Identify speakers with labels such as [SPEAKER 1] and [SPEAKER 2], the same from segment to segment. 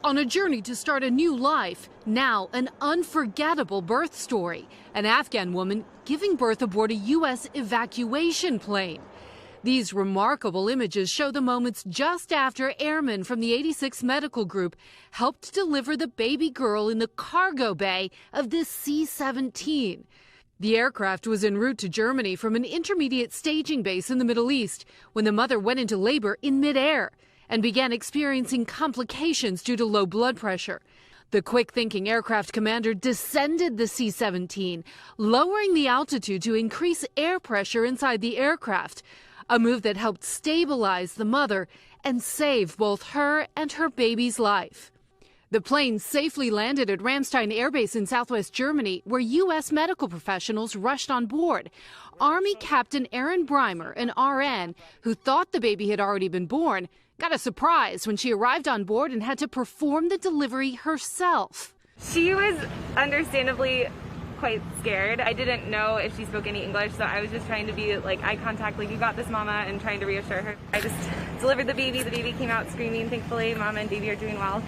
[SPEAKER 1] On a journey to start a new life, now an unforgettable birth story. An Afghan woman giving birth aboard a U.S. evacuation plane. These remarkable images show the moments just after airmen from the 86th Medical Group helped deliver the baby girl in the cargo bay of this C-17. The aircraft was en route to Germany from an intermediate staging base in the Middle East when the mother went into labor in midair and began experiencing complications due to low blood pressure. The quick-thinking aircraft commander descended the C-17, lowering the altitude to increase air pressure inside the aircraft, a move that helped stabilize the mother and save both her and her baby's life. The plane safely landed at Ramstein Air Base in southwest Germany, where U.S. medical professionals rushed on board. Army Captain Aaron Breimer, an RN who thought the baby had already been born, got a surprise when she arrived on board and had to perform the delivery herself.
[SPEAKER 2] She was understandably quite scared. I didn't know if she spoke any English, so I was just trying to be like eye contact, like, you got this, mama, and trying to reassure her. I just delivered the baby. The baby came out screaming. Thankfully, mama and baby are doing well.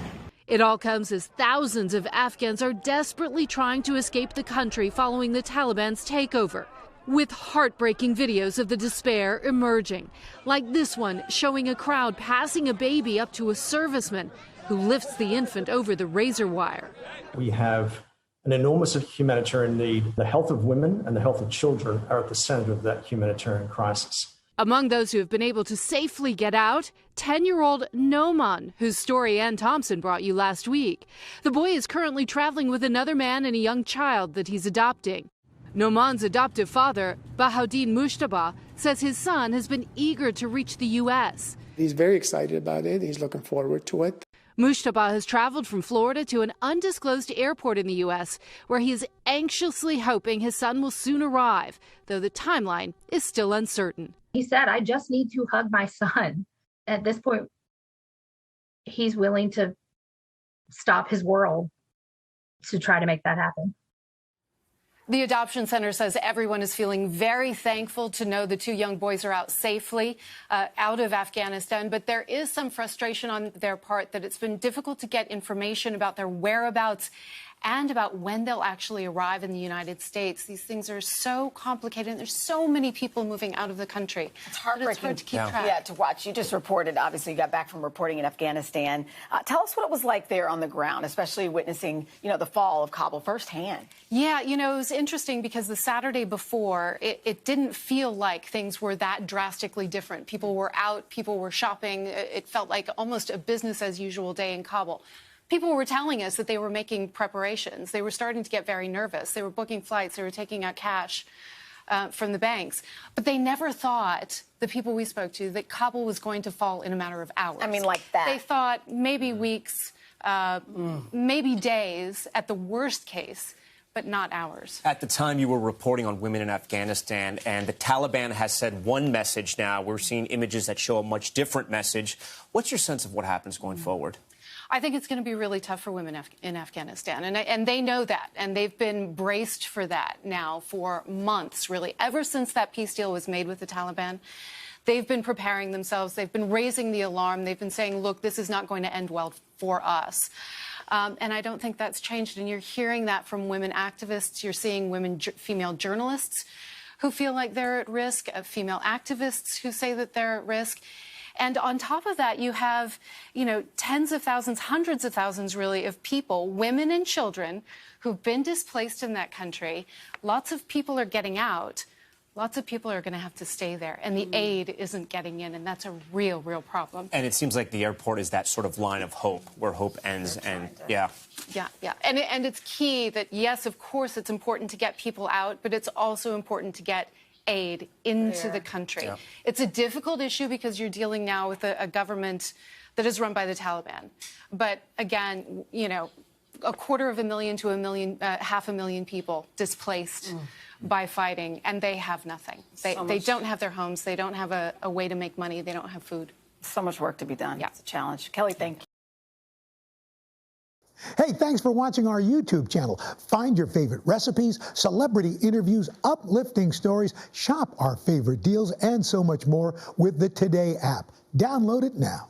[SPEAKER 1] It all comes as thousands of Afghans are desperately trying to escape the country following the Taliban's takeover, with heartbreaking videos of the despair emerging, like this one showing a crowd passing a baby up to a serviceman who lifts the infant over the razor wire.
[SPEAKER 3] We have an enormous humanitarian need. The health of women and the health of children are at the center of that humanitarian crisis.
[SPEAKER 1] Among those who have been able to safely get out, 10-year-old Noman, whose story Ann Thompson brought you last week. The boy is currently traveling with another man and a young child that he's adopting. Noman's adoptive father, Bahauddin Mushtaba, says his son has been eager to reach the U.S.
[SPEAKER 4] He's very excited about it. He's looking forward to it.
[SPEAKER 1] Mushtaba has traveled from Florida to an undisclosed airport in the U.S., where he is anxiously hoping his son will soon arrive, though the timeline is still uncertain.
[SPEAKER 5] He said, I just need to hug my son. At this point, he's willing to stop his world to try to make that happen.
[SPEAKER 1] The adoption center says everyone is feeling very thankful to know the two young boys are out safely out of Afghanistan. But there is some frustration on their part that it's been difficult to get information about their whereabouts and about when they'll actually arrive in the United States. These things are so complicated, and there's so many people moving out of the country.
[SPEAKER 6] It's heartbreaking.
[SPEAKER 1] It's hard to keep track.
[SPEAKER 6] Yeah, to watch. You just reported, obviously, you got back from reporting in Afghanistan. Tell us what it was like there on the ground, especially witnessing, the fall of Kabul firsthand.
[SPEAKER 1] Yeah, it was interesting because the Saturday before, it didn't feel like things were that drastically different. People were out, people were shopping. It felt like almost a business-as-usual day in Kabul. People were telling us that they were making preparations. They were starting to get very nervous. They were booking flights. They were taking out cash from the banks. But they never thought, the people we spoke to, that Kabul was going to fall in a matter of hours.
[SPEAKER 6] I mean, like that.
[SPEAKER 1] They thought maybe weeks, maybe days at the worst case, but not hours.
[SPEAKER 7] At the time, you were reporting on women in Afghanistan, and the Taliban has said one message now. We're seeing images that show a much different message. What's your sense of what happens going forward?
[SPEAKER 1] I think it's going to be really tough for women in Afghanistan, and they know that, and they've been braced for that now for months, really. Ever since that peace deal was made with the Taliban, they've been preparing themselves. They've been raising the alarm. They've been saying, look, this is not going to end well for us. And I don't think that's changed, and you're hearing that from women activists. You're seeing female journalists who feel like they're at risk, female activists who say that they're at risk. And on top of that, you have, tens of thousands, hundreds of thousands, really, of people, women and children, who've been displaced in that country. Lots of people are getting out. Lots of people are going to have to stay there. And the aid isn't getting in, and that's a real, real problem.
[SPEAKER 7] And it seems like the airport is that sort of line of hope, where hope ends, and yeah.
[SPEAKER 1] Yeah. And it's key that, yes, of course, it's important to get people out, but it's also important to get aid into the country. Yeah. It's a difficult issue because you're dealing now with a government that is run by the Taliban. But again, 250,000 to 500,000 people displaced by fighting, and they have nothing. They don't have their homes. They don't have a way to make money. They don't have food.
[SPEAKER 6] So much work to be done. Yeah. It's a challenge. Kelly, thank you.
[SPEAKER 8] Hey, thanks for watching our YouTube channel. Find your favorite recipes, celebrity interviews, uplifting stories, shop our favorite deals, and so much more with the Today app. Download it now.